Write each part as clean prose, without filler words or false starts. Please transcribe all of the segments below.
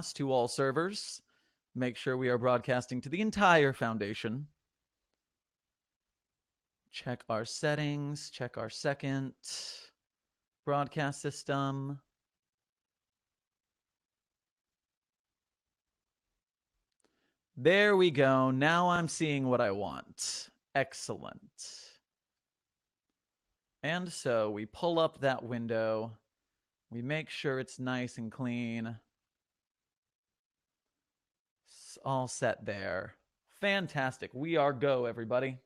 broadcast to all servers. Make sure we are broadcasting to the entire Foundation. Check our settings, check our second broadcast system. There we go. Now I'm seeing what I want. Excellent. And so we pull up that window. We make sure it's nice and clean. It's all set there. Fantastic. We are go, everybody.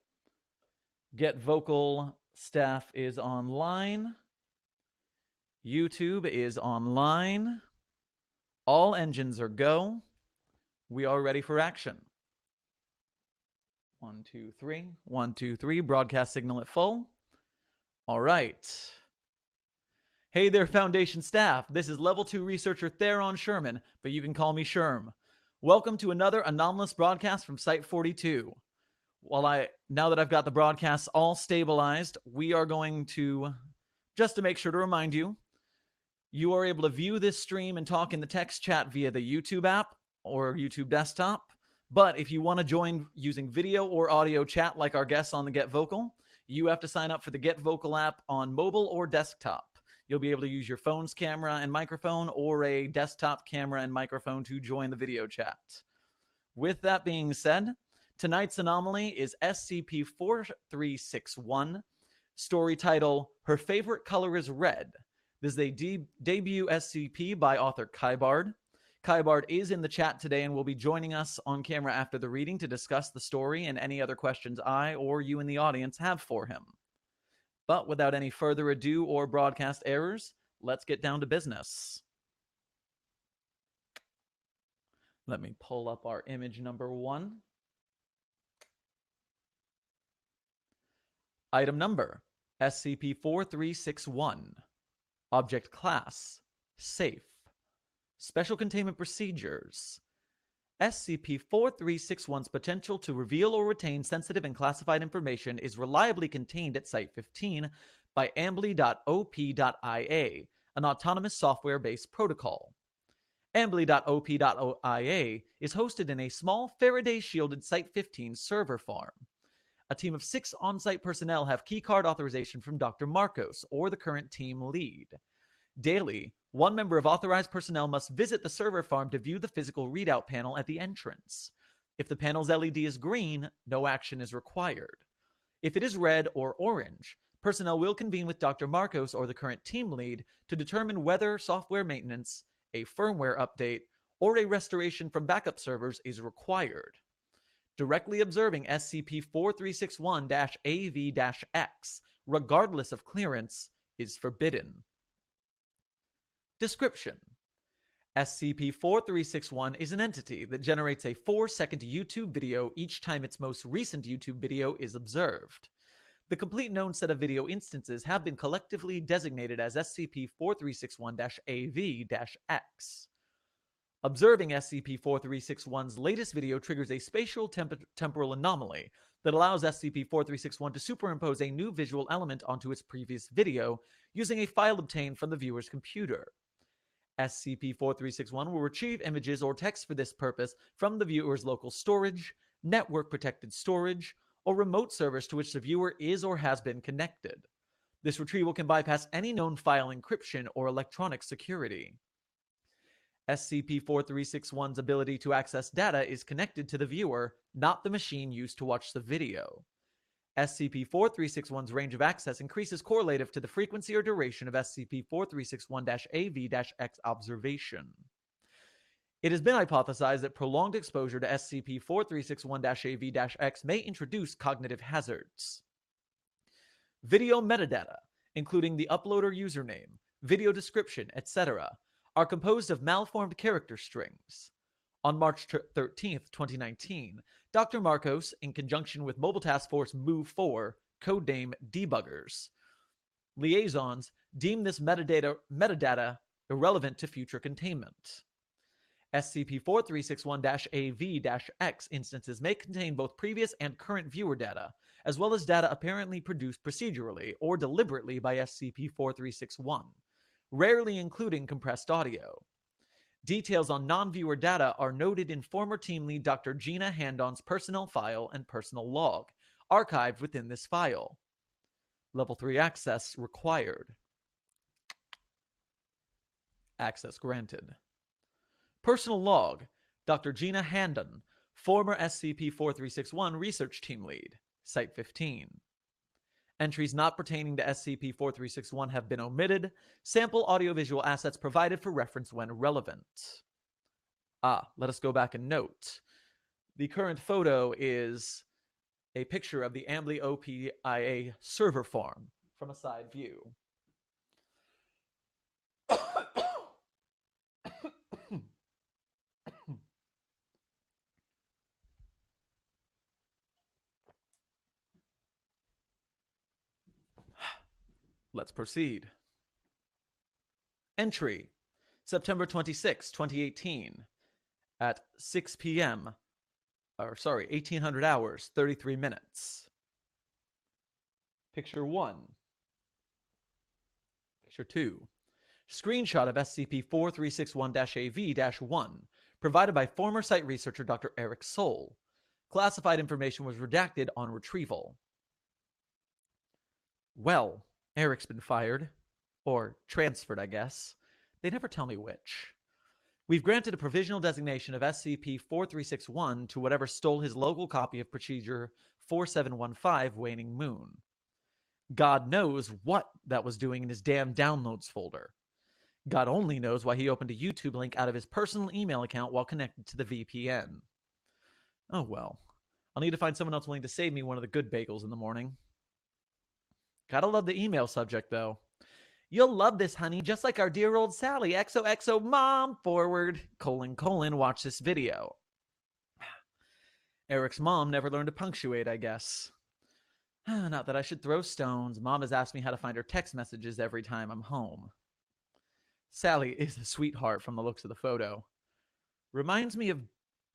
GetVokl staff is online. YouTube is online. All engines are go. We are ready for action. 1, 2, 3. 1, 2, 3. Broadcast signal at full. All right. Hey there, Foundation staff. This is Level 2 Researcher Theron Sherman, but you can call me Sherm. Welcome to another anomalous broadcast from Site-42. Now that I've got the broadcasts all stabilized, we are going to, just to make sure to remind you, you are able to view this stream and talk in the text chat via the YouTube app or YouTube desktop. But if you want to join using video or audio chat like our guests on the GetVokl, you have to sign up for the GetVokl app on mobile or desktop. You'll be able to use your phone's camera and microphone or a desktop camera and microphone to join the video chat. With that being said, tonight's anomaly is SCP-4361. Story title, Her Favorite Color is Red. This is a debut SCP by author Kybard. Kybard is in the chat today and will be joining us on camera after the reading to discuss the story and any other questions I or you in the audience have for him. But without any further ado or broadcast errors, let's get down to business. Let me pull up our image number 1. Item number, SCP-4361. Object class, safe. Special containment procedures. SCP-4361's potential to reveal or retain sensitive and classified information is reliably contained at Site-15 by ambly.op.ia, an autonomous software-based protocol. Ambly.op.ia is hosted in a small Faraday-shielded Site-15 server farm. A team of 6 on-site personnel have keycard authorization from Dr. Marcos, or the current team lead. Daily, one member of authorized personnel must visit the server farm to view the physical readout panel at the entrance. If the panel's LED is green, no action is required. If it is red or orange, personnel will convene with Dr. Marcos or the current team lead to determine whether software maintenance, a firmware update, or a restoration from backup servers is required. Directly observing SCP-4361-AV-X, regardless of clearance, is forbidden. Description: SCP-4361 is an entity that generates a 4-second YouTube video each time its most recent YouTube video is observed. The complete known set of video instances have been collectively designated as SCP-4361-AV-X. Observing SCP-4361's latest video triggers a spatial temporal anomaly that allows SCP-4361 to superimpose a new visual element onto its previous video using a file obtained from the viewer's computer. SCP-4361 will retrieve images or text for this purpose from the viewer's local storage, network-protected storage, or remote servers to which the viewer is or has been connected. This retrieval can bypass any known file encryption or electronic security. SCP-4361's ability to access data is connected to the viewer, not the machine used to watch the video. SCP-4361's range of access increases correlative to the frequency or duration of SCP-4361-AV-X observation. It has been hypothesized that prolonged exposure to SCP-4361-AV-X may introduce cognitive hazards. Video metadata, including the uploader username, video description, etc., are composed of malformed character strings. On March 13, 2019, Dr. Marcos, in conjunction with Mobile Task Force MOVE-4, codename Debuggers, liaisons deemed this metadata irrelevant to future containment. SCP-4361-AV-X instances may contain both previous and current viewer data, as well as data apparently produced procedurally or deliberately by SCP-4361, rarely including compressed audio. Details on non-viewer data are noted in former team lead Dr. Gina Handon's personnel file and personal log, archived within this file. Level 3 access required. Access granted. Personal log, Dr. Gina Handon, former SCP-4361 research team lead, Site-15. Entries not pertaining to SCP-4361 have been omitted. Sample audiovisual assets provided for reference when relevant. Let us go back and note. The current photo is a picture of the Ambly OPIA server farm from a side view. Let's proceed. Entry, September 26, 2018, at 6 p.m. 1800 hours, 33 minutes. Picture 1. Picture 2. Screenshot of SCP-4361-AV-1, provided by former site researcher Dr. Eric Soul. Classified information was redacted on retrieval. Well, Eric's been fired. Or transferred, I guess. They never tell me which. We've granted a provisional designation of SCP-4361 to whatever stole his local copy of Procedure 4715 Waning Moon. God knows what that was doing in his damn downloads folder. God only knows why he opened a YouTube link out of his personal email account while connected to the VPN. Oh well. I'll need to find someone else willing to save me one of the good bagels in the morning. Gotta love the email subject, though. You'll love this, honey, just like our dear old Sally. XOXO mom, forward, : watch this video. Eric's mom never learned to punctuate, I guess. Not that I should throw stones. Mom has asked me how to find her text messages every time I'm home. Sally is a sweetheart from the looks of the photo. Reminds me of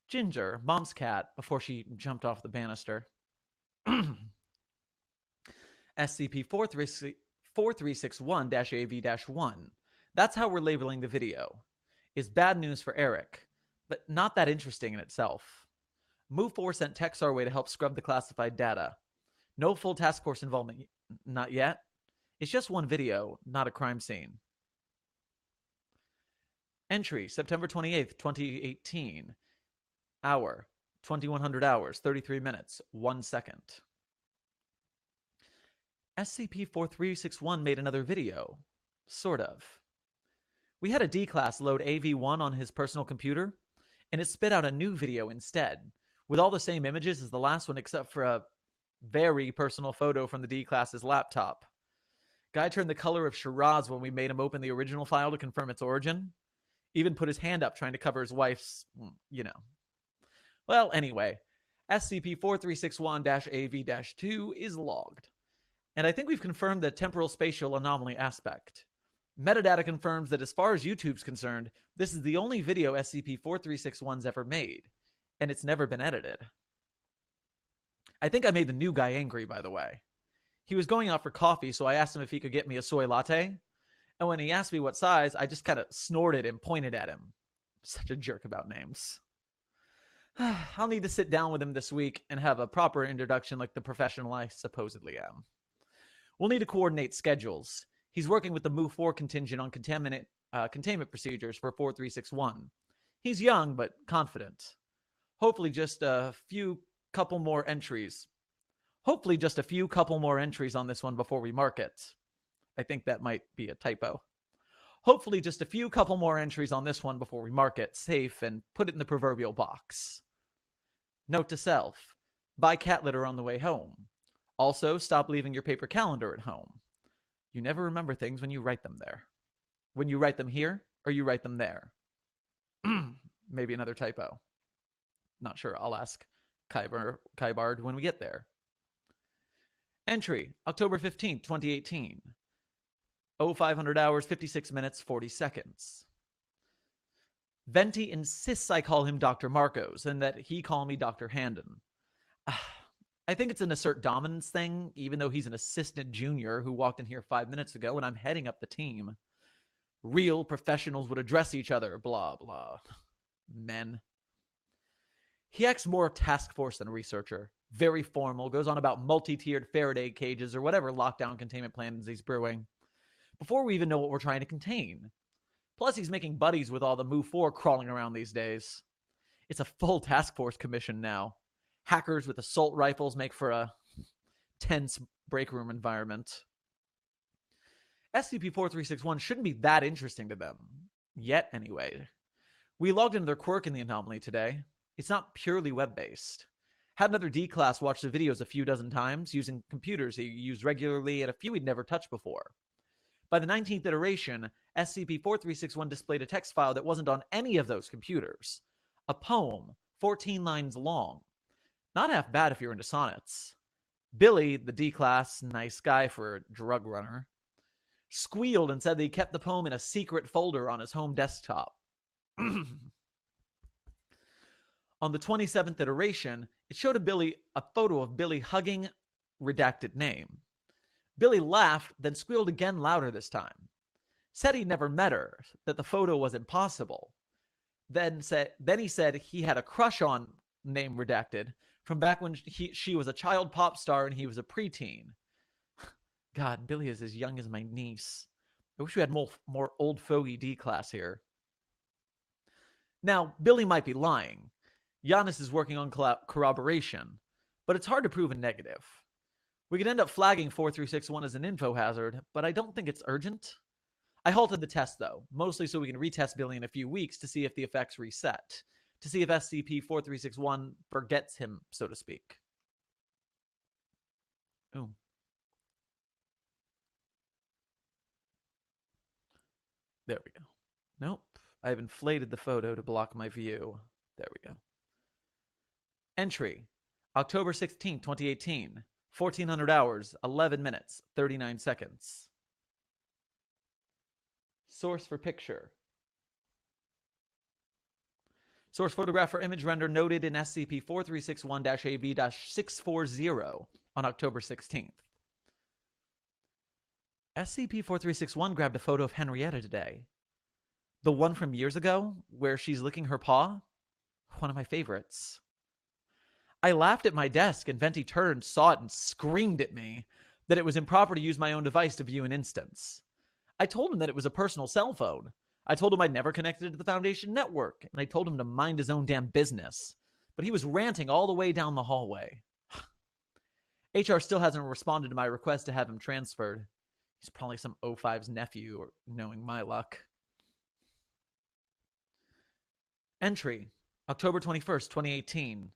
Ginger, Mom's cat, before she jumped off the banister. SCP-4361-AV-1. That's how we're labeling the video. Is bad news for Eric, but not that interesting in itself. Move 4 sent texts our way to help scrub the classified data. No full task force involvement, not yet. It's just one video, not a crime scene. Entry, September 28th, 2018. Hour, 2100 hours, 33 minutes, 1 second. SCP-4361 made another video. Sort of. We had a D-class load AV-1 on his personal computer, and it spit out a new video instead, with all the same images as the last one except for a very personal photo from the D-class's laptop. Guy turned the color of Shiraz when we made him open the original file to confirm its origin. Even put his hand up trying to cover his wife's, Well, anyway, SCP-4361-AV-2 is logged. And I think we've confirmed the temporal spatial anomaly aspect. Metadata confirms that as far as YouTube's concerned, this is the only video SCP-4361's ever made, and it's never been edited. I think I made the new guy angry, by the way. He was going out for coffee, so I asked him if he could get me a soy latte. And when he asked me what size, I just kind of snorted and pointed at him. Such a jerk about names. I'll need to sit down with him this week and have a proper introduction like the professional I supposedly am. We'll need to coordinate schedules. He's working with the Move 4 contingent on containment procedures for 4361. He's young, but confident. Hopefully just a few couple more entries on this one before we mark it. I think that might be a typo. Hopefully just a few couple more entries on this one before we mark it safe and put it in the proverbial box. Note to self, buy cat litter on the way home. Also, stop leaving your paper calendar at home. You never remember things when you write them there. When you write them here, or you write them there. Maybe another typo. Not sure. I'll ask Kybard when we get there. Entry, October 15th, 2018. 0500 hours, 56 minutes, 40 seconds. Venti insists I call him Dr. Marcos and that he call me Dr. Handon. I think it's an assert dominance thing, even though he's an assistant junior who walked in here 5 minutes ago and I'm heading up the team. Real professionals would address each other, blah, blah. Men. He acts more task force than researcher. Very formal, goes on about multi-tiered Faraday cages or whatever lockdown containment plans he's brewing. Before we even know what we're trying to contain. Plus, he's making buddies with all the Move 4 crawling around these days. It's a full task force commission now. Hackers with assault rifles make for a tense break room environment. SCP-4361 shouldn't be that interesting to them. Yet, anyway. We logged into their quirk in the anomaly today. It's not purely web-based. Had another D-class watch the videos a few dozen times using computers he used regularly and a few he'd never touched before. By the 19th iteration, SCP-4361 displayed a text file that wasn't on any of those computers. A poem, 14 lines long. Not half bad if you're into sonnets. Billy, the D-class, nice guy for a drug runner, squealed and said that he kept the poem in a secret folder on his home desktop. On the 27th iteration, it showed a photo of Billy hugging redacted name. Billy laughed, then squealed again louder this time. Said he'd never met her, that the photo was impossible. Then he said he had a crush on name redacted from back when she was a child pop star and he was a preteen. God, Billy is as young as my niece. I wish we had more old fogey D-class here. Now, Billy might be lying. Giannis is working on corroboration, but it's hard to prove a negative. We could end up flagging 4361 as an info hazard, but I don't think it's urgent. I halted the test, though, mostly so we can retest Billy in a few weeks to see if the effects reset, to see if SCP-4361 forgets him, so to speak. Ooh. There we go. Nope. I've inflated the photo to block my view. There we go. Entry. October 16, 2018. 1400 hours, 11 minutes, 39 seconds. Source for picture. Source photograph for image render noted in SCP-4361-AV-640 on October 16th. SCP-4361 grabbed a photo of Henrietta today. The one from years ago, where she's licking her paw? One of my favorites. I laughed at my desk, and Venti turned, saw it, and screamed at me that it was improper to use my own device to view an instance. I told him that it was a personal cell phone. I told him I'd never connected it to the Foundation network, and I told him to mind his own damn business. But he was ranting all the way down the hallway. HR still hasn't responded to my request to have him transferred. He's probably some O5's nephew, or knowing my luck. Entry, October 21st, 2018.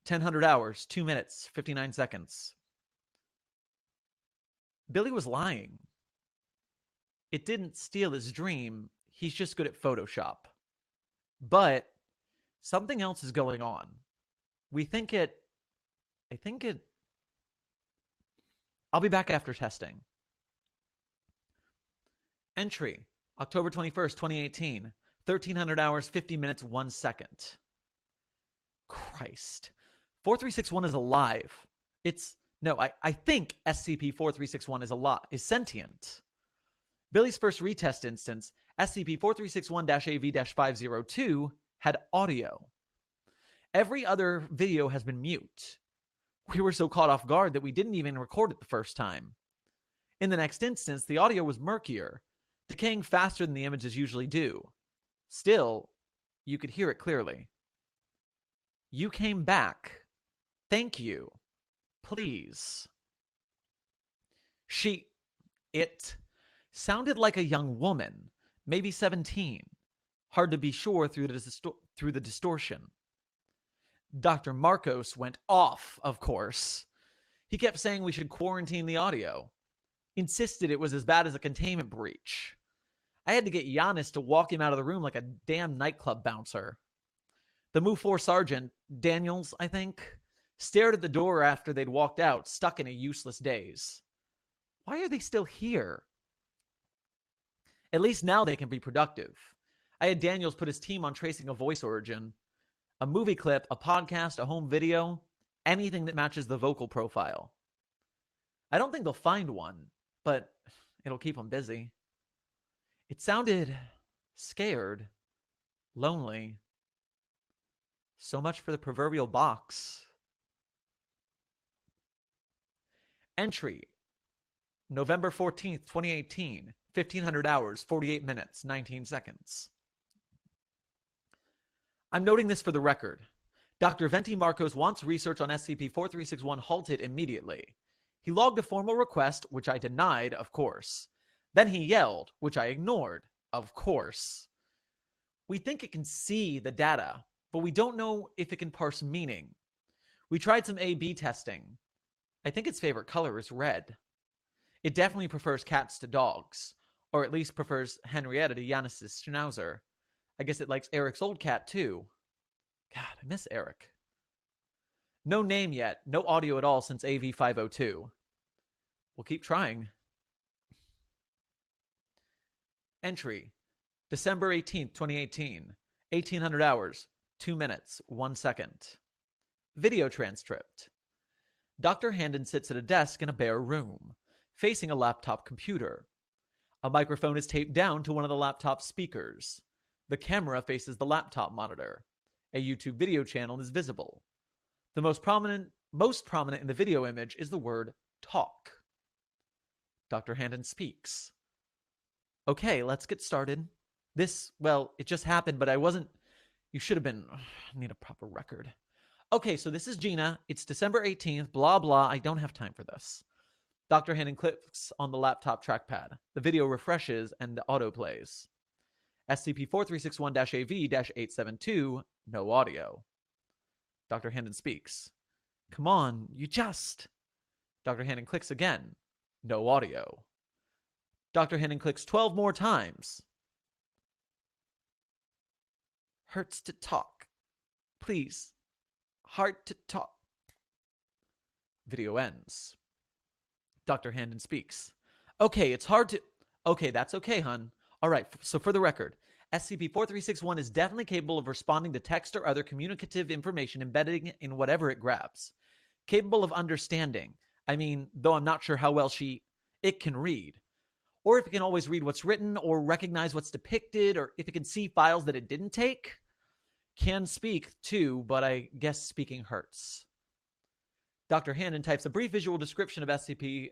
1000 hours, 2 minutes, 59 seconds. Billy was lying. It didn't steal his dream. He's just good at Photoshop. But something else is going on. I'll be back after testing. Entry, October 21st, 2018. 1300 hours, 50 minutes, 1 second. Christ. 4361 is alive. I think SCP-4361 is sentient. Billy's first retest instance, SCP-4361-AV-502, had audio. Every other video has been mute. We were so caught off guard that we didn't even record it the first time. In the next instance, the audio was murkier, decaying faster than the images usually do. Still, you could hear it clearly. You came back. Thank you. Please. It sounded like a young woman, maybe 17. Hard to be sure through the distortion. Dr. Marcos went off, of course. He kept saying we should quarantine the audio. Insisted it was as bad as a containment breach. I had to get Giannis to walk him out of the room like a damn nightclub bouncer. The Move 4 sergeant, Daniels, I think, stared at the door after they'd walked out, stuck in a useless daze. Why are they still here? At least now they can be productive. I had Daniels put his team on tracing a voice origin. A movie clip, a podcast, a home video, anything that matches the vocal profile. I don't think they'll find one, but it'll keep them busy. It sounded scared, lonely. So much for the proverbial box. Entry, November 14th, 2018, 1500 hours, 48 minutes, 19 seconds. I'm noting this for the record. Dr. Venti Marcos wants research on SCP-4361 halted immediately. He logged a formal request, which I denied, of course. Then he yelled, which I ignored, of course. We think it can see the data, but we don't know if it can parse meaning. We tried some A/B testing. I think its favorite color is red. It definitely prefers cats to dogs, or at least prefers Henrietta to Janis's Schnauzer. I guess it likes Eric's old cat, too. God, I miss Eric. No name yet, no audio at all since AV502. We'll keep trying. Entry, December 18th, 2018, 1800 hours, 2 minutes, 1 second. Video transcript. Dr. Handon sits at a desk in a bare room, facing a laptop computer. A microphone is taped down to one of the laptop speakers. The camera faces the laptop monitor. A YouTube video channel is visible. The most prominent in the video image is the word talk. Dr. Handon speaks. Okay, let's get started. It just happened, but you should have been, I need a proper record. Okay, so this is Gina. It's December 18th, blah, blah. I don't have time for this. Dr. Handon clicks on the laptop trackpad. The video refreshes and the auto plays. SCP-4361-AV-872, no audio. Dr. Handon speaks. Come on, you just... Dr. Handon clicks again. No audio. Dr. Handon clicks 12 more times. Hurts to talk. Please. Hard to talk. Video ends. Dr. Handon speaks. Okay, it's hard to... Okay, that's okay, hun. All right, so for the record, SCP-4361 is definitely capable of responding to text or other communicative information embedded in whatever it grabs. Capable of understanding. I mean, though I'm not sure how well it can read. Or if it can always read what's written or recognize what's depicted, or if it can see files that it didn't take. Can speak too, but I guess speaking hurts. Dr. Handon types a brief visual description of Site-15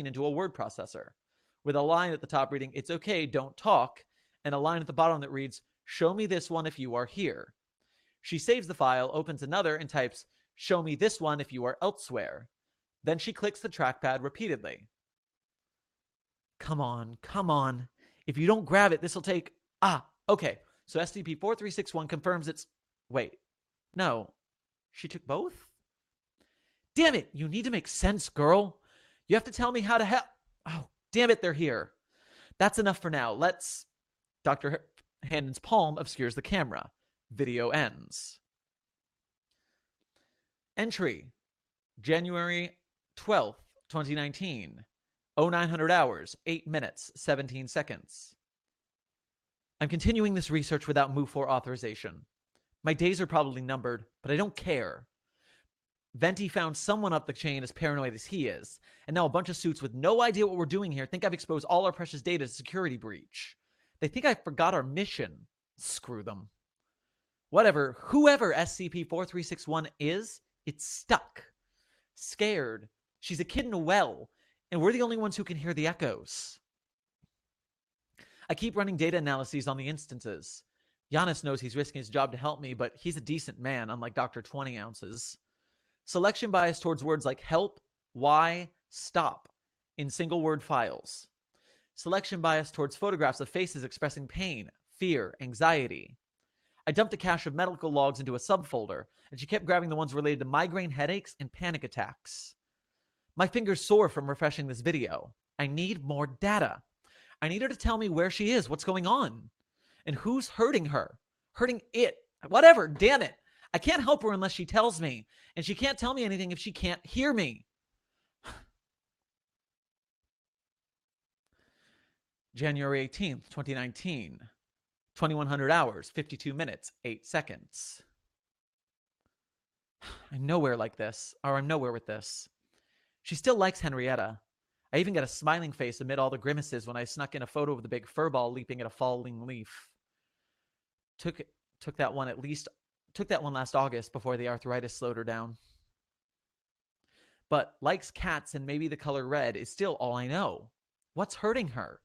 into a word processor, with a line at the top reading, "It's okay, don't talk," and a line at the bottom that reads, "Show me this one if you are here." She saves the file, opens another, and types, "Show me this one if you are elsewhere." Then she clicks the trackpad repeatedly. Come on, come on. If you don't grab it, this'll take... Okay. So SCP-4361 confirms it's... Wait. No. She took both? Damn it! You need to make sense, girl. You have to tell me how to help... Oh, damn it, they're here. That's enough for now. Let's... Dr. Handon's palm obscures the camera. Video ends. Entry, January 12th, 2019. 0900 hours, 8 minutes, 17 seconds. I'm continuing this research without MOVE-4 authorization. My days are probably numbered, but I don't care. Venti found someone up the chain as paranoid as he is, and now a bunch of suits with no idea what we're doing here think I've exposed all our precious data to security breach. They think I forgot our mission. Screw them. Whatever, whoever SCP-4361 is, it's stuck. Scared. She's a kid in a well, and we're the only ones who can hear the echoes. I keep running data analyses on the instances. Giannis knows he's risking his job to help me, but he's a decent man, unlike Dr. 20 Ounces. Selection bias towards words like help, why, stop in single-word files. Selection bias towards photographs of faces expressing pain, fear, anxiety. I dumped a cache of medical logs into a subfolder, and she kept grabbing the ones related to migraine headaches and panic attacks. My fingers sore from refreshing this video. I need more data. I need her to tell me where she is, what's going on, and who's hurting her. Hurting it. Whatever, damn it. I can't help her unless she tells me, and she can't tell me anything if she can't hear me. January 18th, 2019. 2100 hours, 52 minutes, 8 seconds. I'm nowhere with this. She still likes Henrietta. I even got a smiling face amid all the grimaces when I snuck in a photo of the big furball leaping at a falling leaf. Took that one last August before the arthritis slowed her down. But likes cats and maybe the color red is still all I know. What's hurting her?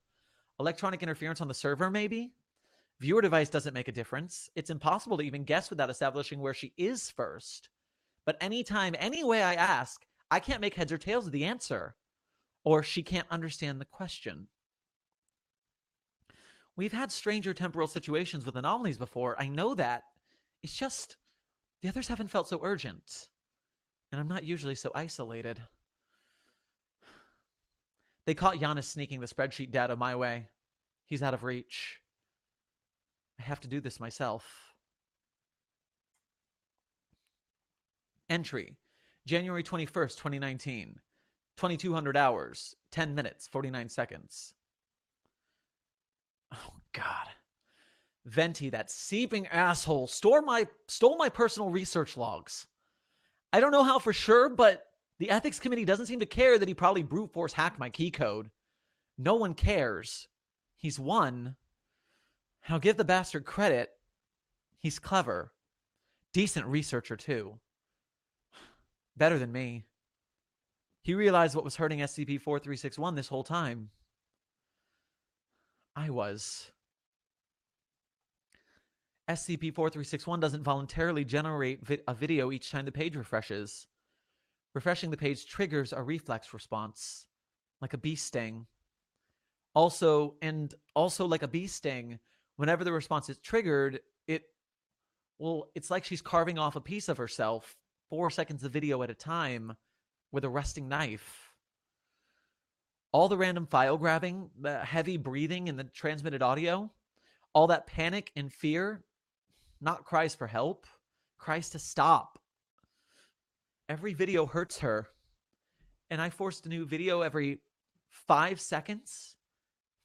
Electronic interference on the server, maybe? Viewer device doesn't make a difference. It's impossible to even guess without establishing where she is first. But anytime, any way I ask, I can't make heads or tails of the answer. Or she can't understand the question. We've had stranger temporal situations with anomalies before. I know that. It's just the others haven't felt so urgent. And I'm not usually so isolated. They caught Giannis sneaking the spreadsheet data my way. He's out of reach. I have to do this myself. Entry, January 21st, 2019. 2200 hours, 10 minutes, 49 seconds. Oh, God. Venti, that seeping asshole, stole my personal research logs. I don't know how for sure, but the ethics committee doesn't seem to care that he probably brute force hacked my key code. No one cares. He's won. I'll give the bastard credit. He's clever. Decent researcher, too. Better than me. He realized what was hurting SCP-4361 this whole time. I was. SCP-4361 doesn't voluntarily generate a video each time the page refreshes. Refreshing the page triggers a reflex response, like a bee sting. Also like a bee sting, whenever the response is triggered, it's like she's carving off a piece of herself 4 seconds of video at a time with a resting knife. All the random file grabbing, the heavy breathing in the transmitted audio, all that panic and fear, not cries for help, cries to stop. Every video hurts her, and I forced a new video every 5 seconds,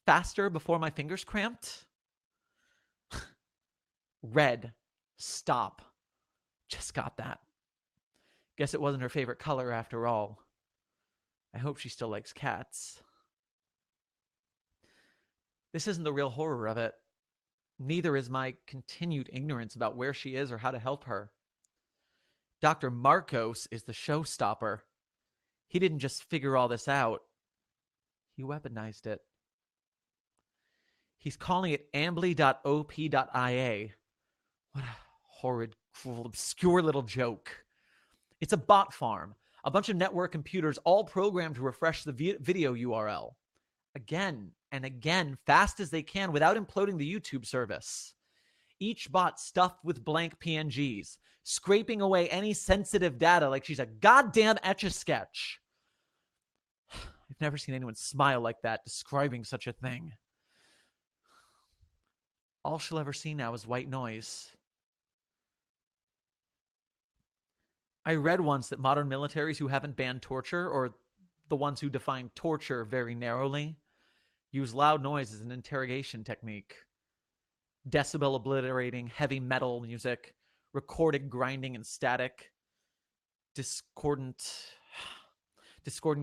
faster before my fingers cramped. Red, stop. Just got that. Guess it wasn't her favorite color after all. I hope she still likes cats. This isn't the real horror of it. Neither is my continued ignorance about where she is or how to help her. Dr. Marcos is the showstopper. He didn't just figure all this out. He weaponized it. He's calling it ambly.op.ia. What a horrid, cruel, obscure little joke. It's a bot farm. A bunch of network computers all programmed to refresh the video URL. Again and again, fast as they can without imploding the YouTube service. Each bot stuffed with blank PNGs, scraping away any sensitive data like she's a goddamn Etch-a-Sketch. I've never seen anyone smile like that describing such a thing. All she'll ever see now is white noise. I read once that modern militaries who haven't banned torture, or the ones who define torture very narrowly, use loud noise as an interrogation technique. Decibel obliterating heavy metal music, recorded grinding and static, discordant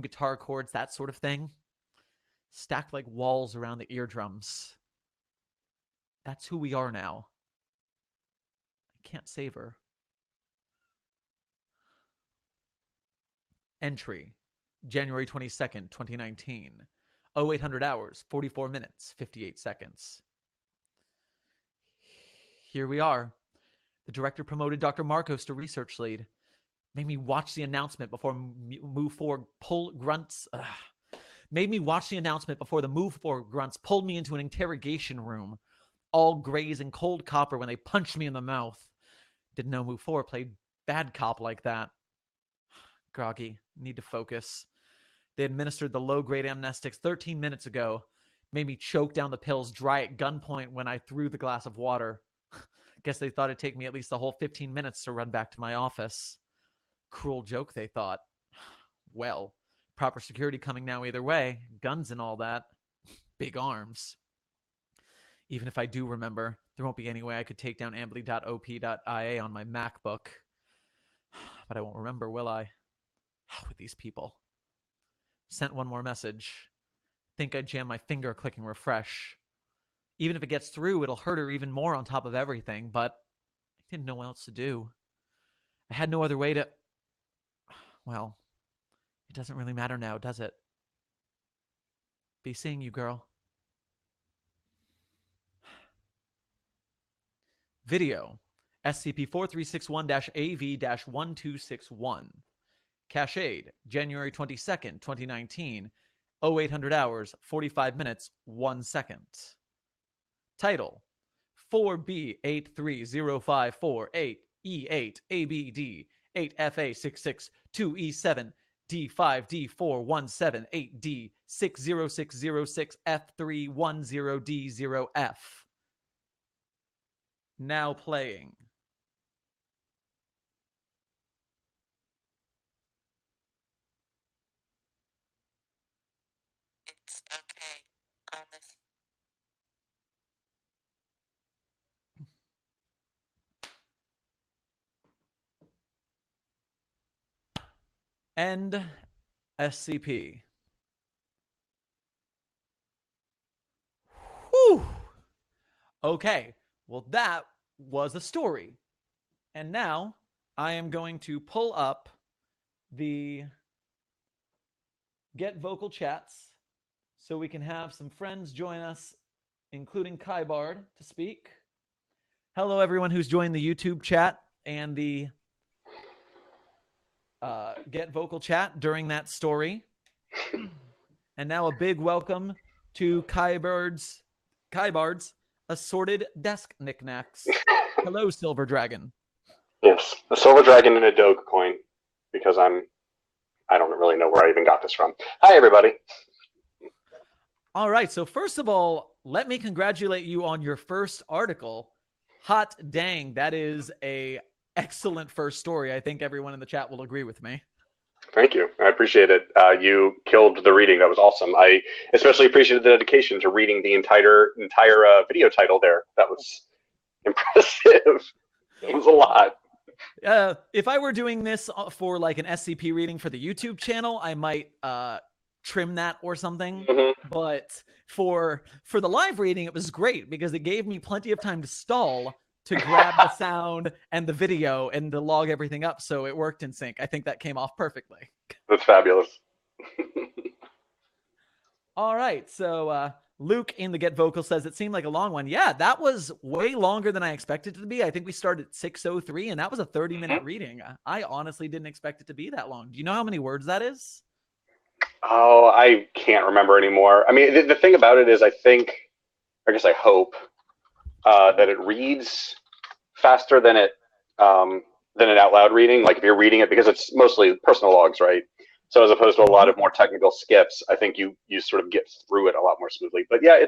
guitar chords, that sort of thing, stacked like walls around the eardrums. That's who we are now. I can't save her. Entry, January 22nd, 2019. 0800 hours, 44 minutes, 58 seconds. Here we are. The director promoted Dr. Marcos to research lead. Made me watch the announcement before Move Forward grunts. Made me watch the announcement before the Move Forward grunts pulled me into an interrogation room, all grays and cold copper when they punched me in the mouth. Didn't know Move Forward played bad cop like that. Groggy, need to focus. They administered the low-grade amnestics 13 minutes ago. Made me choke down the pills dry at gunpoint when I threw the glass of water. Guess they thought it'd take me at least the whole 15 minutes to run back to my office. Cruel joke, they thought. Well, proper security coming now either way. Guns and all that. Big arms. Even if I do remember, there won't be any way I could take down ambly.op.ia on my MacBook. But I won't remember, will I? With these people. Sent one more message. Think I jammed my finger clicking refresh. Even if it gets through, it'll hurt her even more on top of everything, but I didn't know what else to do. I had no other way to... Well, it doesn't really matter now, does it? Be seeing you, girl. Video. SCP-4361-AV-1261. Cached, January 22nd, 2019. 0800 hours, 45 minutes, 1 second. Title: 4B83054-8E8ABD 8FA66 2E7 D5D4178D 60606 F310D0F. Now playing. It's okay. On this. End SCP. Whew. Okay, well, that was a story. And now I am going to pull up the GetVokl chats so we can have some friends join us, including Kybard, to speak. Hello, everyone who's joined the YouTube chat and the GetVokl chat during that story. And now a big welcome to Kybard's assorted desk knickknacks. Hello, Silver Dragon. Yes, a silver dragon and a Doge coin, because I don't really know where I even got this from. Hi, everybody. All right, so first of all, let me congratulate you on your first article. Hot dang, that is a excellent first story. I think everyone in the chat will agree with me. Thank you. I appreciate it. You killed the reading. That was awesome. I especially appreciated the dedication to reading the entire video title there. That was impressive. It was a lot. If I were doing this for like an SCP reading for the YouTube channel, I might trim that or something. Mm-hmm. But for the live reading, it was great because it gave me plenty of time to stall to grab the sound and the video and to log everything up, so it worked in sync. I think that came off perfectly. That's fabulous. All right, so Luke in the GetVokl says it seemed like a long one. Yeah, that was way longer than I expected it to be. I think we started at 6:03, and that was a 30-minute reading. I honestly didn't expect it to be that long. Do you know how many words that is? Oh, I can't remember anymore. I mean, the thing about it is I hope that it reads faster than an out loud reading. Like if you're reading it, because it's mostly personal logs, right? So as opposed to a lot of more technical skips, I think you sort of get through it a lot more smoothly. But yeah,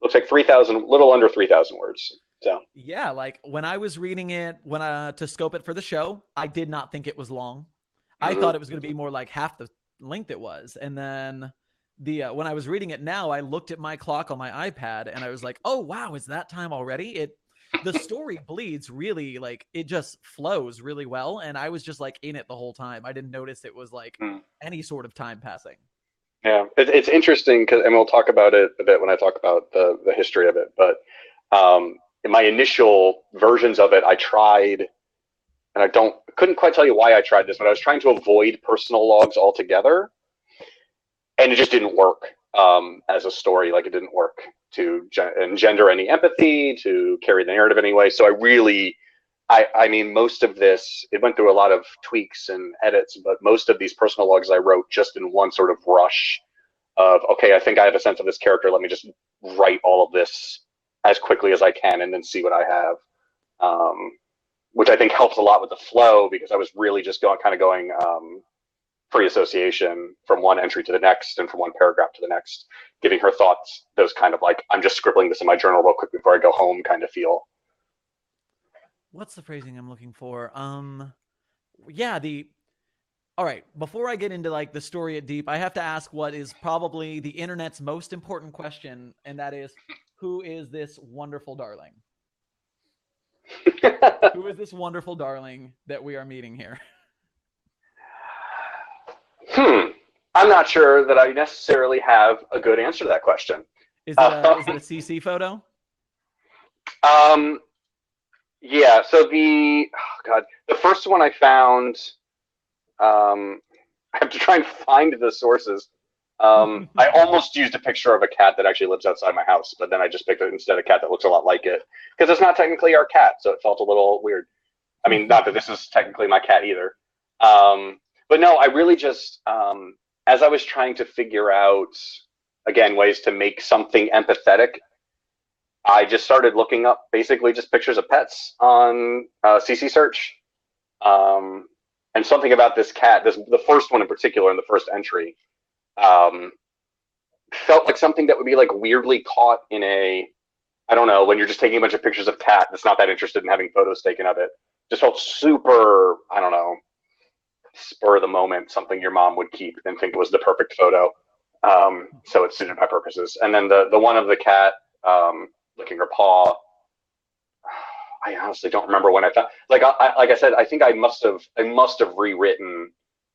looks like 3,000, little under 3,000 words. So yeah, like when I was reading it to scope it for the show, I did not think it was long. I thought it was going to be more like half the length it was. And then when I was reading it now, I looked at my clock on my iPad and I was like, oh wow, is that time already? The story bleeds really, like it just flows really well, and I was just like in it the whole time. I didn't notice it was like any sort of time passing. Yeah, it's interesting and we'll talk about it a bit when I talk about the history of it. But in my initial versions of it, I tried, and I couldn't quite tell you why I tried this, but I was trying to avoid personal logs altogether, and it just didn't work as a story. Like it didn't work to engender any empathy, to carry the narrative anyway. So I mean, most of this, it went through a lot of tweaks and edits, but most of these personal logs I wrote just in one sort of rush of, okay, I think I have a sense of this character. Let me just write all of this as quickly as I can and then see what I have, which I think helps a lot with the flow, because I was really just going free association from one entry to the next and from one paragraph to the next, giving her thoughts, those kind of like, I'm just scribbling this in my journal real quick before I go home kind of feel. What's the phrasing I'm looking for? Yeah, all right, before I get into like the story at deep, I have to ask what is probably the internet's most important question, and that is, who is this wonderful darling? Who is this wonderful darling that we are meeting here? I'm I'm not sure that I necessarily have a good answer to that question. Is it a CC photo? Yeah. So the first one I found. I have to try and find the sources. I almost used a picture of a cat that actually lives outside my house, but then I just picked instead a cat that looks a lot like it because it's not technically our cat, so it felt a little weird. I mean, not that this is technically my cat either. But no, I really just, as I was trying to figure out, again, ways to make something empathetic, I just started looking up basically just pictures of pets on CC search. And something about this cat, the first one in particular in the first entry, felt like something that would be like weirdly caught in I don't know, when you're just taking a bunch of pictures of cat that's not that interested in having photos taken of it. Just felt super, I don't know, spur of the moment, something your mom would keep and think was the perfect photo. So it suited my purposes. And then the one of the cat licking her paw, I honestly don't remember when I found. Like I said, I think I must have rewritten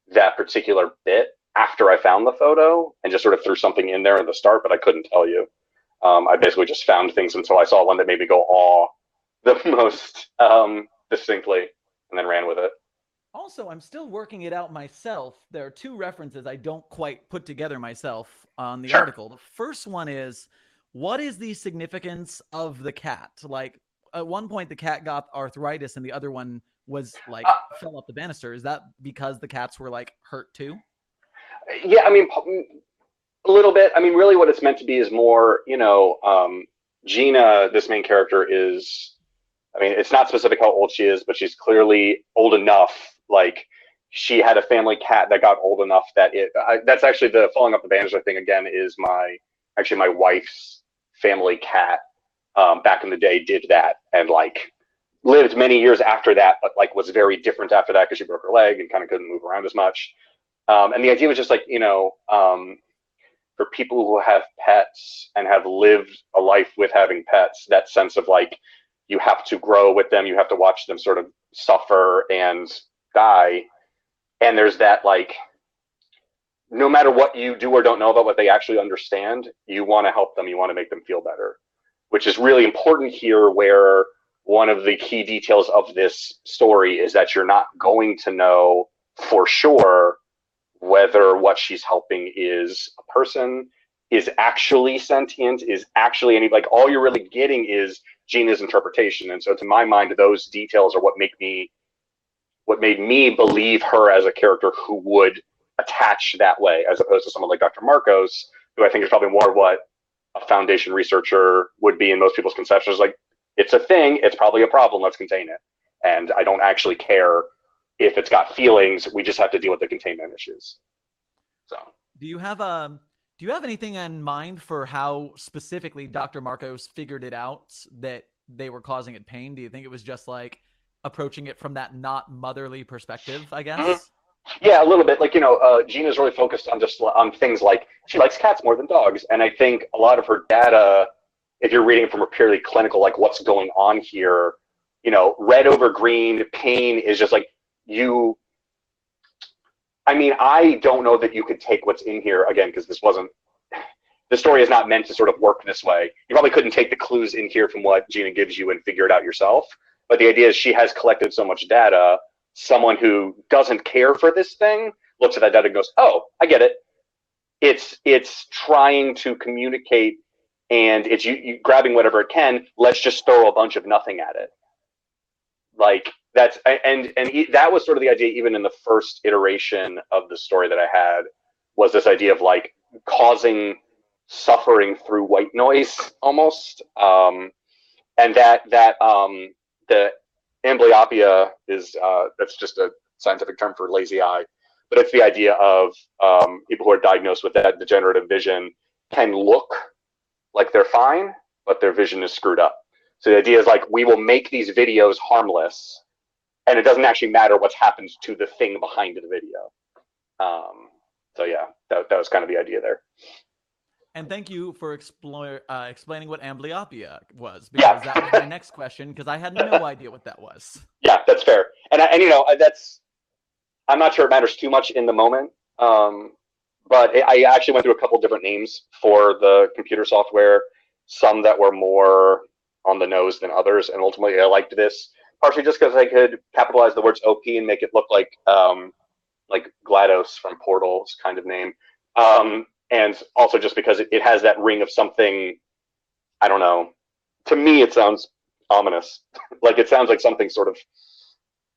that particular bit after I found the photo and just sort of threw something in there at the start, but I couldn't tell you. I basically just found things until I saw one that made me go awe the most distinctly, and then ran with it. Also, I'm still working it out myself. There are two references I don't quite put together myself on the article. The first one is, what is the significance of the cat? Like, at one point, the cat got arthritis, and the other one was like fell up the banister. Is that because the cats were like hurt too? Yeah, I mean, a little bit. I mean, really, what it's meant to be is more, Gina, this main character, is. I mean, it's not specific how old she is, but she's clearly old enough. Like, she had a family cat that got old enough that that's actually the falling up the banister thing again is my wife's family cat. Back in the day did that and like lived many years after that, but like was very different after that because she broke her leg and kind of couldn't move around as much. And the idea was just like, for people who have pets and have lived a life with having pets, that sense of like, you have to grow with them, you have to watch them sort of suffer and die. And there's that like, no matter what you do or don't know about what they actually understand, you want to help them, you want to make them feel better, which is really important here, where one of the key details of this story is that you're not going to know for sure whether what she's helping is a person, is actually sentient, is actually any, like, all you're really getting is Gina's interpretation. And so to my mind, those details are what made me believe her as a character who would attach that way, as opposed to someone like Dr. Marcos, who I think is probably more what a Foundation researcher would be in most people's conceptions. Like, it's a thing, it's probably a problem, let's contain it. And I don't actually care if it's got feelings, we just have to deal with the containment issues. So do you have anything in mind for how specifically Dr. Marcos figured it out that they were causing it pain? Do you think it was just like approaching it from that not motherly perspective, I guess? Mm-hmm. Yeah, a little bit. Like, Gina's really focused on just on things like she likes cats more than dogs. And I think a lot of her data, if you're reading from a purely clinical, like what's going on here, red over green, pain is just like I don't know that you could take what's in here, again, because the story is not meant to sort of work this way. You probably couldn't take the clues in here from what Gina gives you and figure it out yourself. But the idea is she has collected so much data. Someone who doesn't care for this thing looks at that data and goes, oh, I get it. It's trying to communicate, and it's you grabbing whatever it can. Let's just throw a bunch of nothing at it. Like, that was sort of the idea even in the first iteration of the story that I had, was this idea of like causing suffering through white noise almost. And the amblyopia is that's just a scientific term for lazy eye, but it's the idea of people who are diagnosed with that degenerative vision can look like they're fine, but their vision is screwed up. So the idea is like, we will make these videos harmless, and it doesn't actually matter what's happened to the thing behind the video. So yeah, that was kind of the idea there. And thank you for explaining what amblyopia was, because that was my next question, because I had no idea what that was. Yeah, that's fair. And I'm not sure it matters too much in the moment, but I actually went through a couple different names for the computer software, some that were more on the nose than others, and ultimately I liked this partially just because I could capitalize the words OP and make it look like GLaDOS from Portal's kind of name, and also just because it has that ring of something, I don't know. To me, it sounds ominous. Like it sounds like something sort of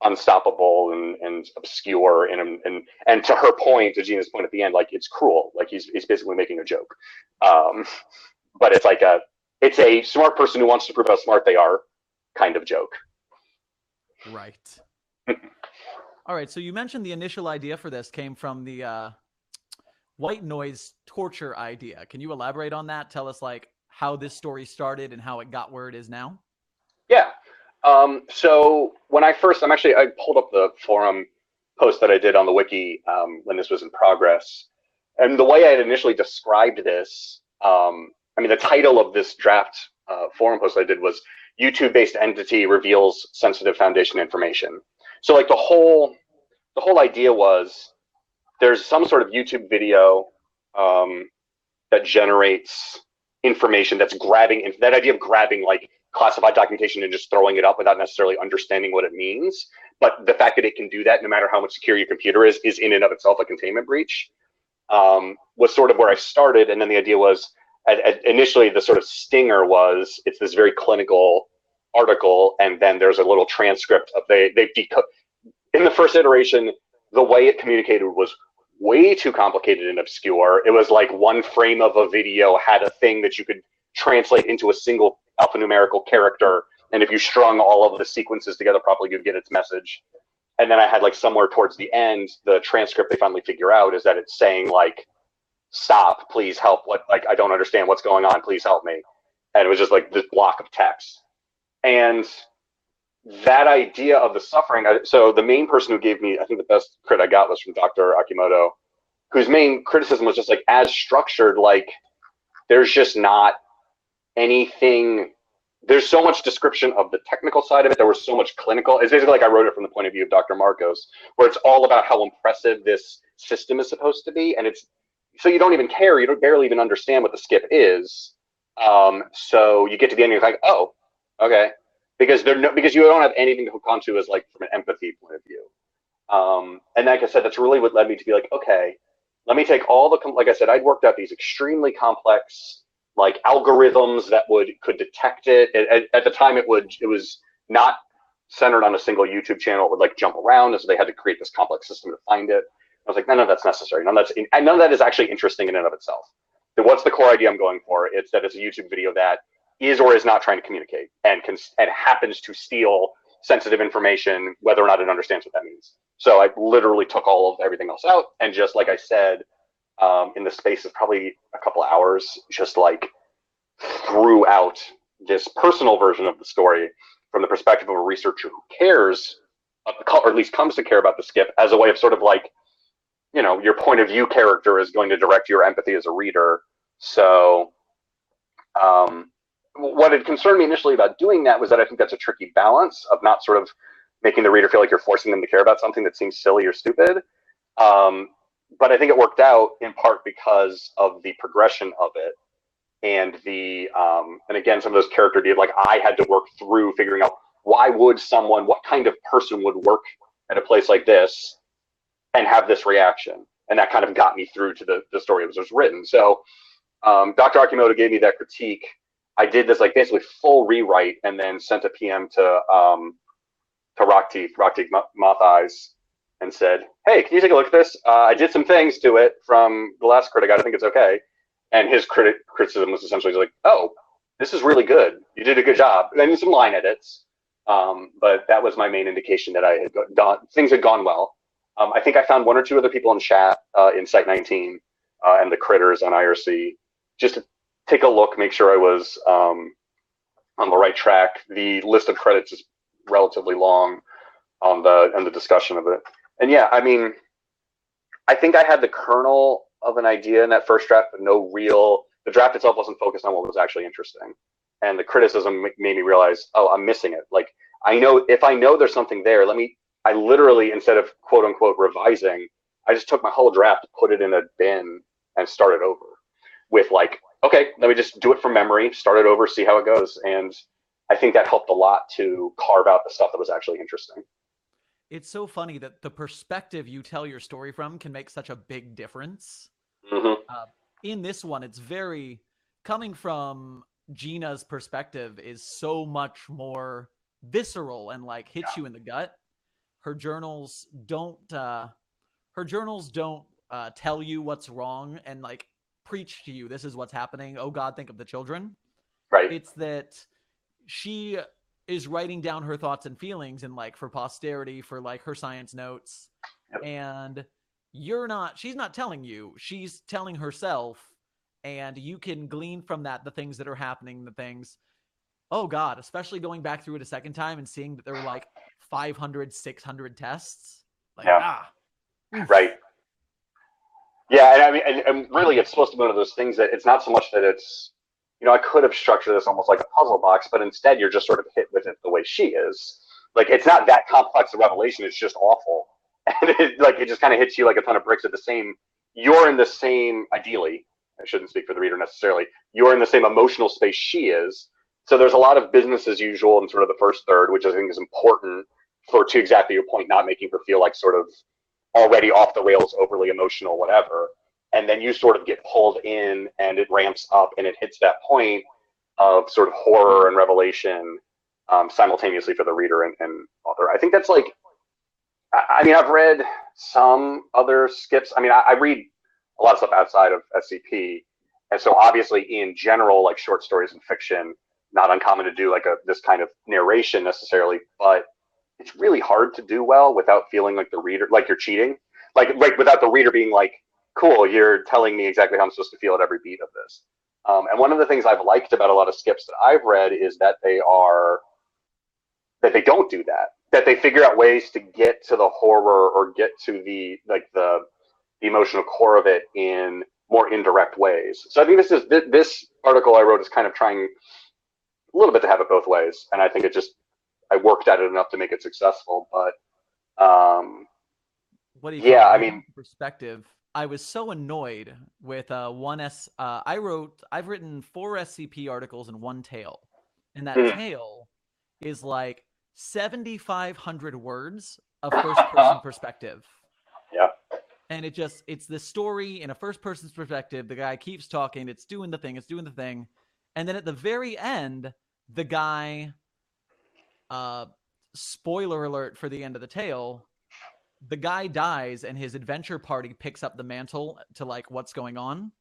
unstoppable and obscure and to her point, to Gina's point at the end, like it's cruel. Like he's basically making a joke. But it's a smart person who wants to prove how smart they are kind of joke. Right. All right. So you mentioned the initial idea for this came from the white noise torture idea. Can you elaborate on that? Tell us like how this story started and how it got where it is now? Yeah. So when I pulled up the forum post that I did on the wiki when this was in progress. And the way I had initially described this, the title of this draft forum post I did was YouTube-based entity reveals sensitive Foundation information. So like the whole idea was there's some sort of YouTube video that generates information that's grabbing, that idea of grabbing like classified documentation and just throwing it up without necessarily understanding what it means. But the fact that it can do that, no matter how much secure your computer is in and of itself a containment breach, was sort of where I started. And then the idea was, initially the sort of stinger was, it's this very clinical article, and then there's a little transcript of in the first iteration, the way it communicated was way too complicated and obscure. It was like one frame of a video had a thing that you could translate into a single alphanumerical character, and if you strung all of the sequences together properly, you'd get its message. And then I had like somewhere towards the end, the transcript they finally figure out is that it's saying like, stop, please help, I don't understand what's going on, please help me. And it was just like this block of text. And that idea of the suffering, so the main person who gave me, I think the best crit I got was from Dr. Akimoto, whose main criticism was just like, as structured, like there's just not anything, there's so much description of the technical side of it, there was so much clinical, it's basically like I wrote it from the point of view of Dr. Marcos, where it's all about how impressive this system is supposed to be, and it's, so you don't even care, you don't barely even understand what the skip is, so you get to the end and you're like, oh, okay, because you don't have anything to hook onto as like from an empathy point of view. And like I said, that's really what led me to be like, okay, let me take all the, like I said, I'd worked out these extremely complex like algorithms that could detect it. At the time, it was not centered on a single YouTube channel. It would like jump around, and so they had to create this complex system to find it. I was like, none of that's necessary. None of that is actually interesting in and of itself. What's the core idea I'm going for? It's that it's a YouTube video that is or is not trying to communicate and happens to steal sensitive information, whether or not it understands what that means. So I literally took all of everything else out, and just like I said, in the space of probably a couple hours, just like threw out this personal version of the story from the perspective of a researcher who cares, or at least comes to care about the skip, as a way of sort of like, you know, your point of view character is going to direct your empathy as a reader. So what had concerned me initially about doing that was that I think that's a tricky balance of not sort of making the reader feel like you're forcing them to care about something that seems silly or stupid. But I think it worked out in part because of the progression of it, and and again, some of those character deals, like I had to work through figuring out what kind of person would work at a place like this and have this reaction, and that kind of got me through to the story as it was written. So Dr. Akimoto gave me that critique. I did this like basically full rewrite, and then sent a PM to Rockteeth Moth Eyes, and said, hey, can you take a look at this? I did some things to it from the last crit I got. I think it's okay. And his criticism was essentially like, oh, this is really good. You did a good job. And then some line edits. But that was my main indication that I had things had gone well. I think I found one or two other people in chat in Site-42 and the critters on IRC, just to take a look, make sure I was on the right track. The list of credits is relatively long on the discussion of it. And yeah, I mean, I think I had the kernel of an idea in that first draft, but the draft itself wasn't focused on what was actually interesting. And the criticism made me realize, oh, I'm missing it. Like, if I know there's something there, I literally, instead of quote unquote revising, I just took my whole draft, put it in a bin, and started over with like, okay, let me just do it from memory, start it over, see how it goes. And I think that helped a lot to carve out the stuff that was actually interesting. It's so funny that the perspective you tell your story from can make such a big difference. Mm-hmm. In this one, it's very coming from Gina's perspective is so much more visceral and like hits you in the gut. Her journals don't tell you what's wrong and like preach to you this is what's happening. Oh God, think of the children. Right. It's that she is writing down her thoughts and feelings and like for posterity for like her science notes. Yep. And she's not telling you, she's telling herself, and you can glean from that the things that are happening, the things. Oh God, especially going back through it a second time and seeing that there were like 500, 600 tests. Like, Oof. Right. Yeah, and I mean, and really, it's supposed to be one of those things that it's not so much that it's, I could have structured this almost like a puzzle box, but instead you're just sort of hit with it the way she is. Like, it's not that complex a revelation; it's just awful, and it just kind of hits you like a ton of bricks at the same. You're in the same, ideally, I shouldn't speak for the reader necessarily. You're in the same emotional space she is. So there's a lot of business as usual in sort of the first third, which I think is important to exactly your point, not making her feel like sort of already off the rails, overly emotional, whatever. And then you sort of get pulled in and it ramps up and it hits that point of sort of horror and revelation simultaneously for the reader and author. I think that's like, I mean, I've read some other skips. I mean, I read a lot of stuff outside of SCP. And so obviously in general, like short stories and fiction, not uncommon to do like this kind of narration necessarily, but it's really hard to do well without feeling like the reader, like you're cheating, like without the reader being like, cool, you're telling me exactly how I'm supposed to feel at every beat of this. And one of the things I've liked about a lot of skips that I've read is that they don't do that, that they figure out ways to get to the horror or get to the emotional core of it in more indirect ways. So I think this article I wrote is kind of trying a little bit to have it both ways. And I think I worked at it enough to make it successful, but what do you call it? I mean, perspective. I was so annoyed with I've written 4 SCP articles in one tale, and that tale is like 7,500 words of first-person perspective. Yeah. And it's the story in a first-person's perspective. The guy keeps talking. It's doing the thing. And then at the very end, the guy, spoiler alert for the end of the tale, the guy dies and his adventure party picks up the mantle to like what's going on.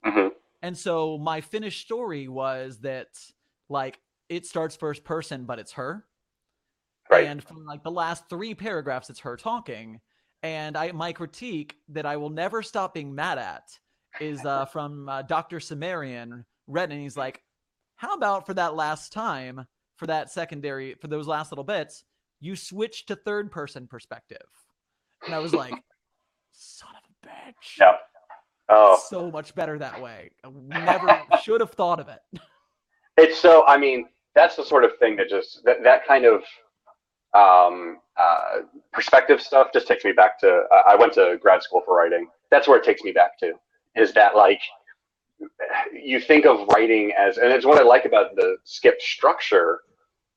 Mm-hmm. And so my finished story was that like it starts first person, but it's her. Right. And for like the last 3 paragraphs, it's her talking. And my critique that I will never stop being mad at is from Dr. Sumerian read, and he's like, how about for that last time, for those last little bits, you switch to third person perspective? And I was like, son of a bitch. Yeah. Oh. So much better that way. I never should have thought of it. It's so, I mean, that's the sort of thing that just, that kind of perspective stuff just takes me back to, I went to grad school for writing. That's where it takes me back to, is that like, you think of writing as, and it's what I like about the skip structure,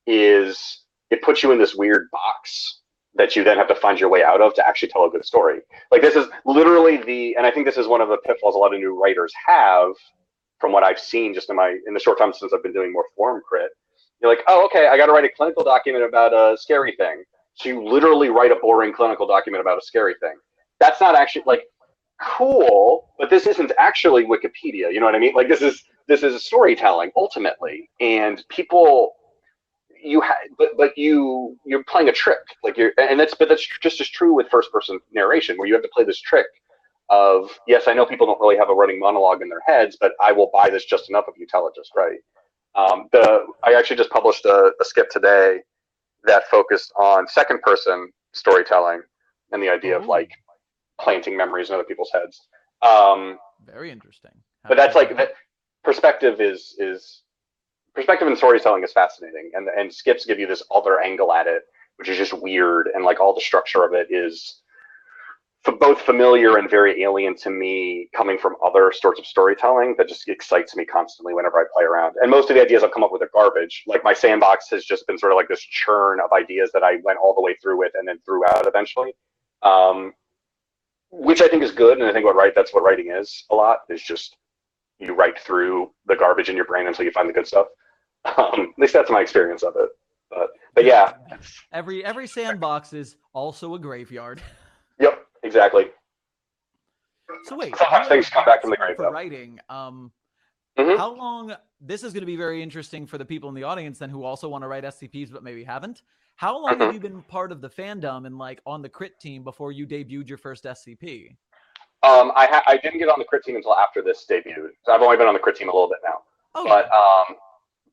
is it puts you in this weird box that you then have to find your way out of to actually tell a good story. Like this is literally and I think this is one of the pitfalls a lot of new writers have from what I've seen just in the short time since I've been doing more form crit. You're like, oh, okay, I got to write a clinical document about a scary thing. So you literally write a boring clinical document about a scary thing. That's not actually like cool, but this isn't actually Wikipedia. You know what I mean? Like this is a storytelling ultimately, and people, you're playing a trick. Like that's just as true with first person narration, where you have to play this trick of, yes, I know people don't really have a running monologue in their heads, but I will buy this just enough if you tell it just right. I actually just published a skip today that focused on second person storytelling and the idea of like planting memories in other people's heads. Very interesting. But that's like that perspective perspective in storytelling is fascinating, and skips give you this other angle at it, which is just weird, and like all the structure of it is both familiar and very alien to me coming from other sorts of storytelling that just excites me constantly whenever I play around. And most of the ideas I've come up with are garbage. Like my sandbox has just been sort of like this churn of ideas that I went all the way through with and then threw out eventually, which I think is good. And I think that's what writing is a lot, is just you write through the garbage in your brain until you find the good stuff. At least that's my experience of it. But yeah. Every sandbox is also a graveyard. Yep. Exactly. So wait, sometimes things come back from the grave for though. writing. Mhm. How long? This is going to be very interesting for the people in the audience then who also want to write SCPs but maybe haven't. How long have you been part of the fandom and like on the crit team before you debuted your first SCP? I didn't get on the crit team until after this debuted. So I've only been on the crit team a little bit now. Okay.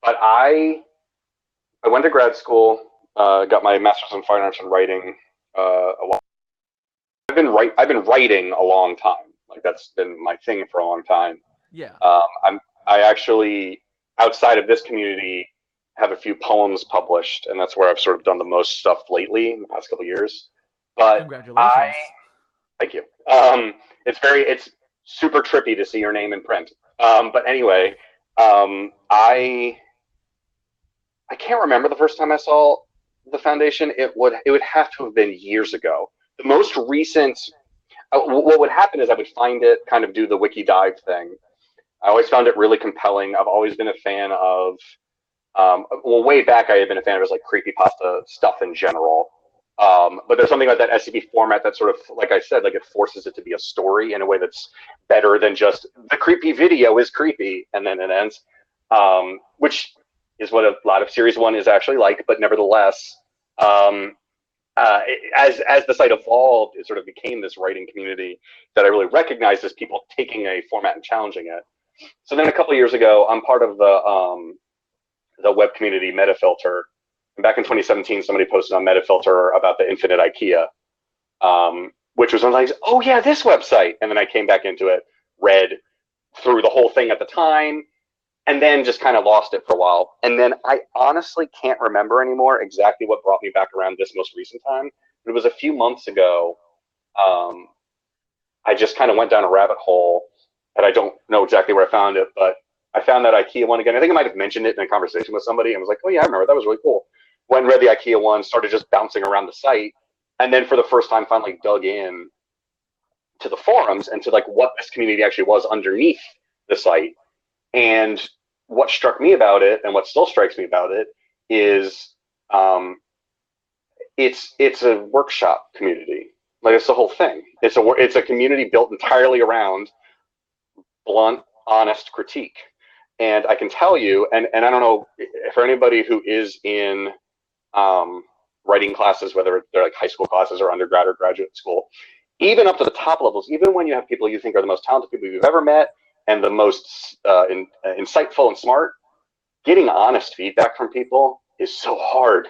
But I went to grad school, got my master's in fine arts and writing a while. I've been writing a long time. Like that's been my thing for a long time. Yeah. I actually, outside of this community, have a few poems published, and that's where I've sort of done the most stuff lately in the past couple of years. But Congratulations. Thank you. It's super trippy to see your name in print. But anyway, I can't remember the first time I saw the Foundation. It would have to have been years ago. The most recent, what would happen is I would find it, kind of do the wiki dive thing. I always found it really compelling. I've always been a fan of, way back I had been a fan of like creepypasta stuff in general. But there's something about that SCP format that sort of, like I said, like it forces it to be a story in a way that's better than just the creepy video is creepy and then it ends, which is what a lot of Series 1 is actually like. But nevertheless, as the site evolved, it sort of became this writing community that I really recognized as people taking a format and challenging it. So then a couple of years ago, I'm part of the web community Metafilter. And back in 2017, somebody posted on Metafilter about the Infinite IKEA, which was like, oh yeah, this website. And then I came back into it, read through the whole thing at the time, and then just kind of lost it for a while. And then I honestly can't remember anymore exactly what brought me back around this most recent time. But it was a few months ago. I just kind of went down a rabbit hole, and I don't know exactly where I found it, but I found that IKEA one again. I think I might have mentioned it in a conversation with somebody, and was like, oh yeah, I remember, that was really cool. Went and read the IKEA one, started just bouncing around the site, and then for the first time finally dug in to the forums and to like what this community actually was underneath the site. And what struck me about it, and what still strikes me about it, is it's a workshop community. Like it's the whole thing. It's a community built entirely around blunt, honest critique. And I can tell you, and I don't know, for anybody who is in writing classes, whether they're like high school classes or undergrad or graduate school, even up to the top levels, even when you have people you think are the most talented people you've ever met and the most insightful and smart, getting honest feedback from people is so hard,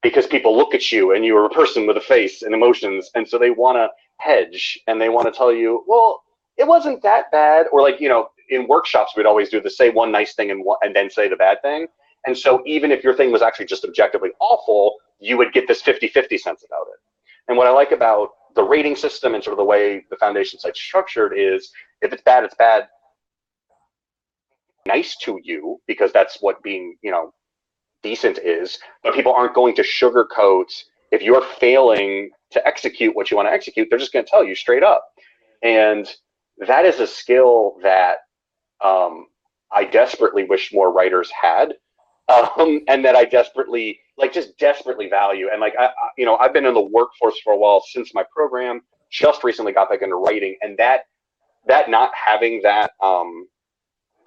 because people look at you and you're a person with a face and emotions, and so they want to hedge and they want to tell you, well, it wasn't that bad. Or like, in workshops, we'd always do the say one nice thing and then say the bad thing. And so even if your thing was actually just objectively awful, you would get this 50-50 sense about it. And what I like about the rating system and sort of the way the Foundation site's structured is, if it's bad, it's bad. Nice to you, because that's what being, decent is, but people aren't going to sugarcoat. If you're failing to execute what you want to execute, they're just going to tell you straight up. And that is a skill that I desperately wish more writers had, and that I desperately value. And like I've been in the workforce for a while since my program. Just recently got back into writing, and that not having that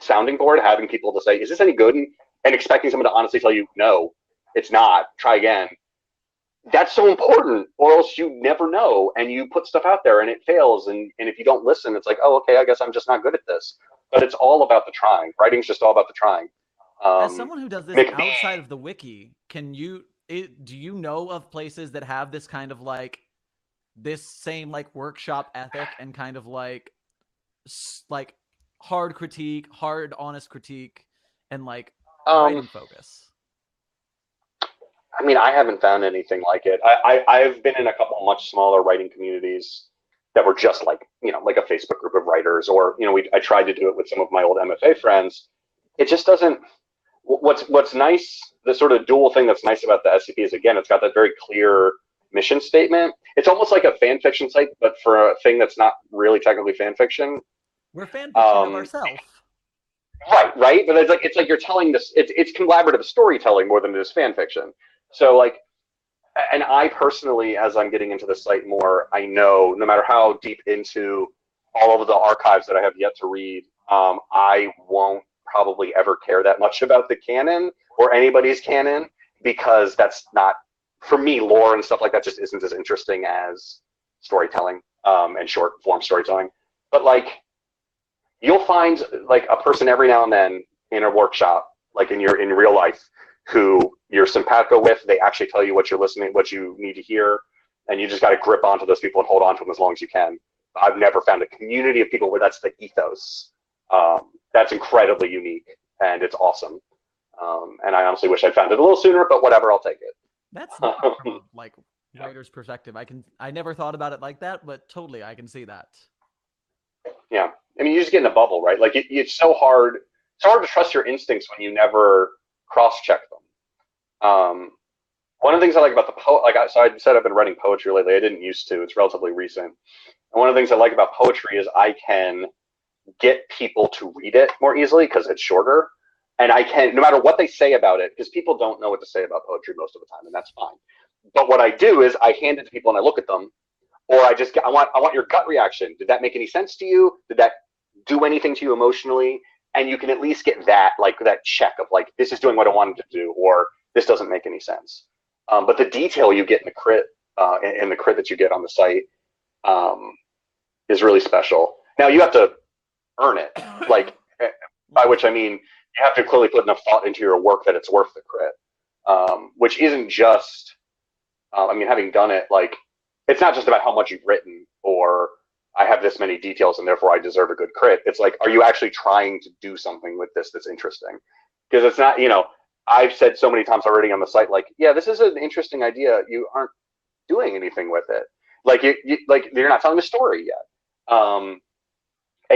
sounding board, having people to say, is this any good? And expecting someone to honestly tell you, no, it's not, try again. That's so important, or else you never know, and you put stuff out there and it fails. And if you don't listen, it's like, oh, okay, I guess I'm just not good at this. But it's all about the trying. Writing's just all about the trying. As someone who does this outside of the wiki, do you know of places that have this kind of like, this same like workshop ethic and kind of like hard critique, hard, honest critique, and like writing focus? I mean, I haven't found anything like it. I've been in a couple much smaller writing communities that were just like, like a Facebook group of writers, or, I tried to do it with some of my old MFA friends. It just doesn't, what's nice, the sort of dual thing that's nice about the SCP is, again, it's got that very clear mission statement. It's almost like a fan fiction site, but for a thing that's not really technically fan fiction. We're fan fiction of ourselves. Right. But it's like you're telling this, it's collaborative storytelling more than it is fan fiction. So like, and I personally, as I'm getting into the site more, I know no matter how deep into all of the archives that I have yet to read, I won't probably ever care that much about the canon or anybody's canon, because that's not, for me, lore and stuff like that just isn't as interesting as storytelling and short form storytelling. But like, you'll find like a person every now and then in a workshop, like in real life, who you're simpatico with. They actually tell you what you need to hear, and you just got to grip onto those people and hold on to them as long as you can. I've never found a community of people where that's the ethos. That's incredibly unique, and it's awesome. And I honestly wish I'd found it a little sooner, but whatever, I'll take it. That's from a, like, writer's perspective. I never thought about it like that, but totally, I can see that. Yeah, I mean, you just get in a bubble, right? Like, it's so hard. It's hard to trust your instincts when you never cross-check them. One of the things I like about so I said I've been writing poetry lately. I didn't used to. It's relatively recent. And one of the things I like about poetry is I can get people to read it more easily because it's shorter. And I can, no matter what they say about it, because people don't know what to say about poetry most of the time, and that's fine. But what I do is I hand it to people and I look at them, or I want your gut reaction. Did that make any sense to you? Did that do anything to you emotionally? And you can at least get that, like that check of like, this is doing what I wanted to do, or this doesn't make any sense. But the detail you get in the crit, that you get on the site, is really special. Now you have to earn it, like, by which I mean you have to clearly put enough thought into your work that it's worth the crit, which isn't just, having done it, like, it's not just about how much you've written or I have this many details and therefore I deserve a good crit. It's like, are you actually trying to do something with this that's interesting? Because it's not, I've said so many times already on the site, like, yeah, this is an interesting idea. You aren't doing anything with it. Like, you're not telling a story yet. And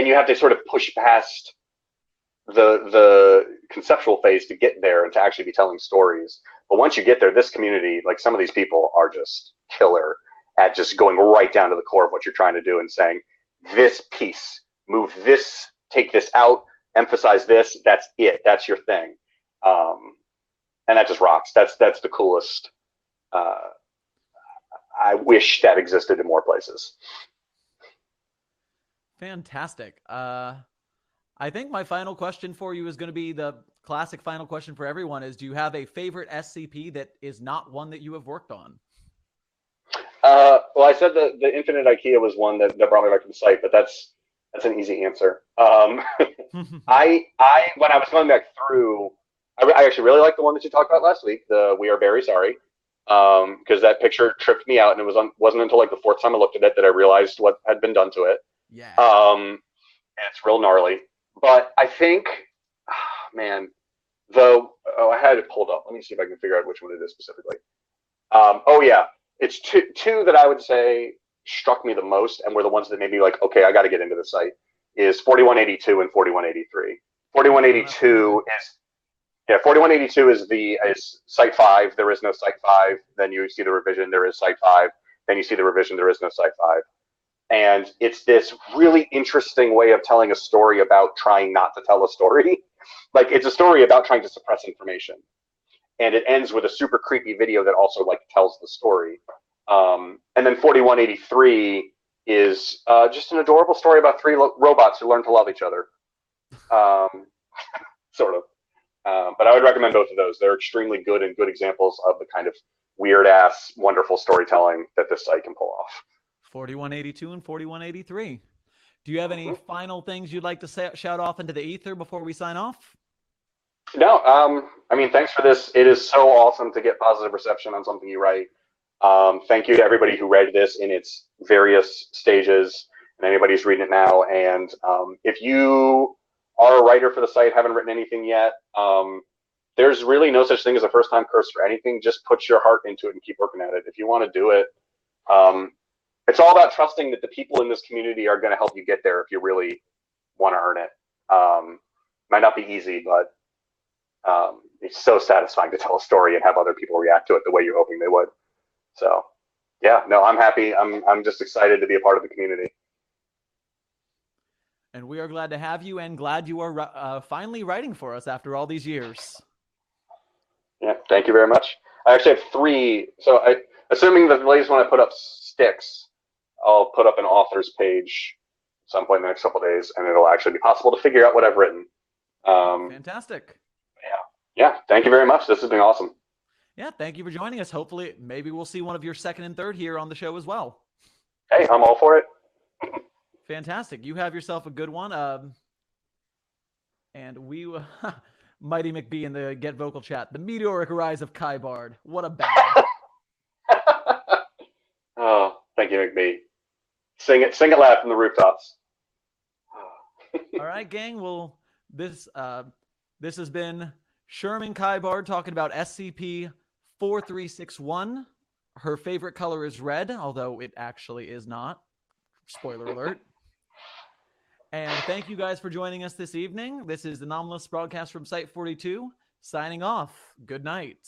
you have to sort of push past the conceptual phase to get there and to actually be telling stories. But once you get there, this community, like, some of these people are just killer at just going right down to the core of what you're trying to do and saying, this piece, move this, take this out, emphasize this, that's it, that's your thing. And that just rocks. That's the coolest. I wish that existed in more places. Fantastic. I think my final question for you is going to be the classic final question for everyone is, do you have a favorite SCP that is not one that you have worked on? Well, I said the Infinite IKEA was one that brought me back to the site, but that's an easy answer. I when I was going back through, I actually really liked the one that you talked about last week, the We Are Very Sorry, because that picture tripped me out, and it wasn't until like the fourth time I looked at it that I realized what had been done to it. Yeah. And it's real gnarly. But I think, man, I had it pulled up. Let me see if I can figure out which one it is specifically. Oh yeah, it's two that I would say struck me the most and were the ones that made me like, okay, I got to get into the site, is 4182 and 4183. 4182 is Site 5. There is no Site 5. Then you see the revision. There is Site 5. Then you see the revision. There is no Site 5. And it's this really interesting way of telling a story about trying not to tell a story. Like, it's a story about trying to suppress information. And it ends with a super creepy video that also like tells the story. And then 4183 is just an adorable story about three robots who learn to love each other. Sort of. But I would recommend both of those. They're extremely good and good examples of the kind of weird ass, wonderful storytelling that this site can pull off. 4182 and 4183. Do you have any final things you'd like to shout off into the ether before we sign off? No, thanks for this. It is so awesome to get positive reception on something you write. Thank you to everybody who read this in its various stages and anybody who's reading it now. And if you are a writer for the site, haven't written anything yet, there's really no such thing as a first-time curse for anything. Just put your heart into it and keep working at it. If you want to do it, it's all about trusting that the people in this community are going to help you get there if you really want to earn it. Might not be easy, but it's so satisfying to tell a story and have other people react to it the way you're hoping they would. So, yeah, no, I'm happy. I'm just excited to be a part of the community. And we are glad to have you, and glad you are finally writing for us after all these years. Yeah, thank you very much. I actually have 3. So, assuming the latest one I put up sticks, I'll put up an author's page at some point in the next couple of days, and it'll actually be possible to figure out what I've written. Fantastic. Yeah. Thank you very much. This has been awesome. Yeah, thank you for joining us. Hopefully, maybe we'll see one of your second and third here on the show as well. Hey, I'm all for it. Fantastic. You have yourself a good one. And we, Mighty McBee in the GetVokl chat. The meteoric rise of Kybard. What a bad. Oh, thank you, McBee. Sing it loud from the rooftops. All right, gang. Well, this has been Sherman Kybard talking about SCP-4361. Her favorite color is red, although it actually is not. Spoiler alert. And thank you guys for joining us this evening. This is Anomalous Broadcasts from Site-42, signing off. Good night.